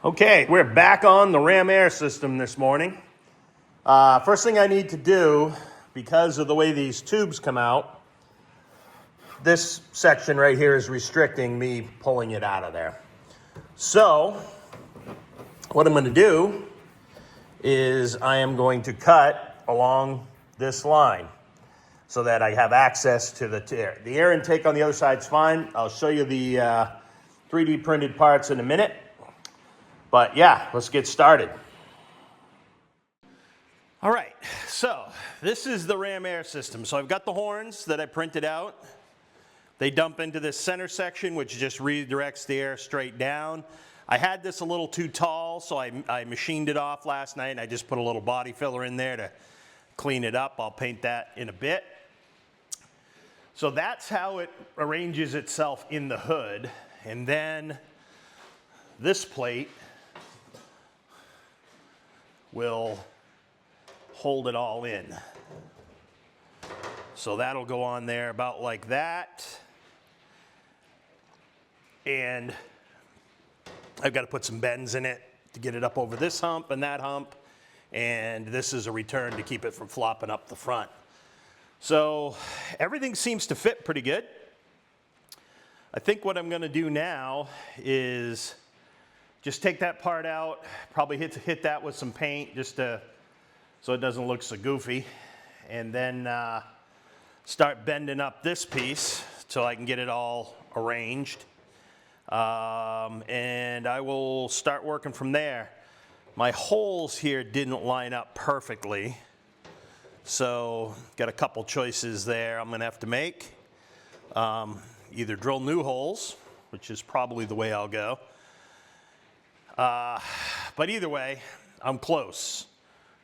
Okay, we're back on the Ram Air system this morning. First thing I need to do, because of the way these tubes come out, this section right here is restricting me pulling it out of there. So, what I'm going to do is I am going to cut along this line so that I have access to the air. The air intake on the other side is fine. I'll show you the 3D printed parts in a minute. But yeah, let's get started. All right, so this is the Ram Air system. So I've got the horns that I printed out. They dump into this center section, which just redirects the air straight down. I had this a little too tall, so I machined it off last night, and I just put a little body filler in there to clean it up. I'll paint that in a bit. So that's how it arranges itself in the hood. And then this plate will hold it all in. So that'll go on there about like that. And I've got to put some bends in it to get it up over this hump and that hump. And this is a return to keep it from flopping up the front. So everything seems to fit pretty good. I think what I'm going to do now is just take that part out, probably hit that with some paint just so it doesn't look so goofy, and then start bending up this piece so I can get it all arranged. And I will start working from there. My holes here didn't line up perfectly, so got a couple choices there I'm going to have to make. Either drill new holes, which is probably the way I'll go. But either way, I'm close,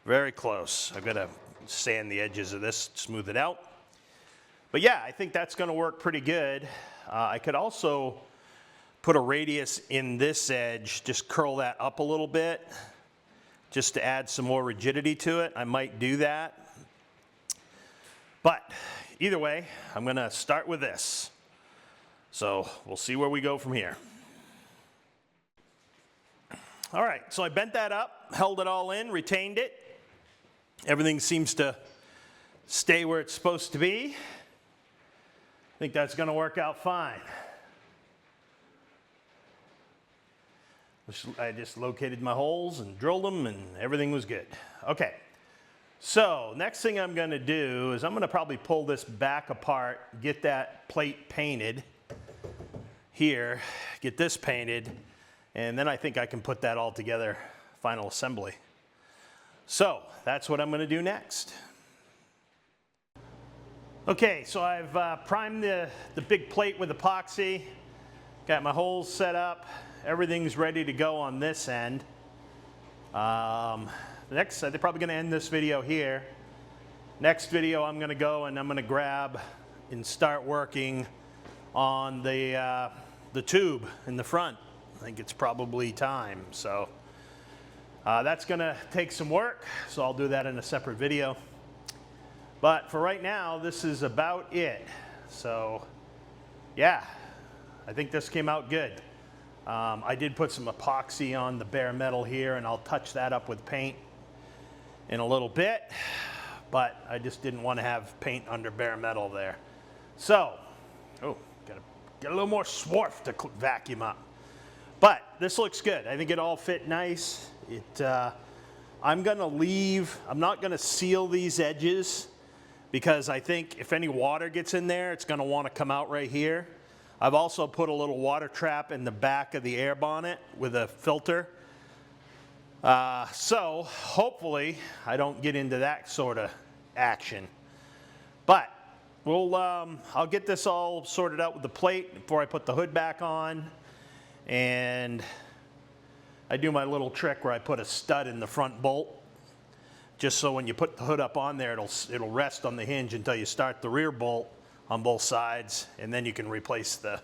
very close. I've got to sand the edges of this, smooth it out. But yeah, I think that's going to work pretty good. I could also put a radius in this edge, just curl that up a little bit, just to add some more rigidity to it. I might do that. But either way, I'm going to start with this. So we'll see where we go from here. All right, so I bent that up, held it all in, retained it. Everything seems to stay where it's supposed to be. I think that's going to work out fine. I just located my holes and drilled them, and everything was good. Okay, so next thing I'm going to do is I'm going to probably pull this back apart, get that plate painted here, get this painted, and then I think I can put that all together, final assembly. So that's what I'm going to do next. Okay, so I've primed the big plate with epoxy, got my holes set up, everything's ready to go on this end. Next, they're probably going to end this video here. Next video I'm going to go and I'm going to grab and start working on the tube in the front. I think it's probably time. So that's going to take some work, so I'll do that in a separate video. But for right now, this is about it. So yeah, I think this came out good. I did put some epoxy on the bare metal here, and I'll touch that up with paint in a little bit, but I just didn't want to have paint under bare metal there. So, gotta get a little more swarf to vacuum up. But this looks good. I think it all fit nice. I'm gonna leave, I'm not gonna seal these edges because I think if any water gets in there, it's gonna wanna come out right here. I've also put a little water trap in the back of the air bonnet with a filter. So hopefully I don't get into that sort of action. But I'll get this all sorted out with the plate before I put the hood back on. And I do my little trick where I put a stud in the front bolt, just so when you put the hood up on there, it'll rest on the hinge until you start the rear bolt on both sides, and then you can replace the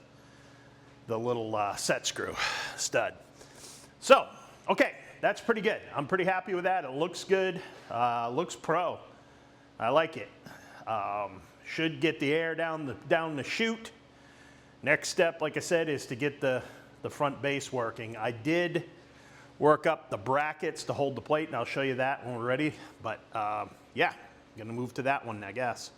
little set screw stud. So, okay, that's pretty good. I'm pretty happy with that. It looks good, looks pro. I like it. Should get the air down the chute. Next step, like I said, is to get the front base working. I did work up the brackets to hold the plate, and I'll show you that when we're ready. But yeah, I'm gonna move to that one, I guess.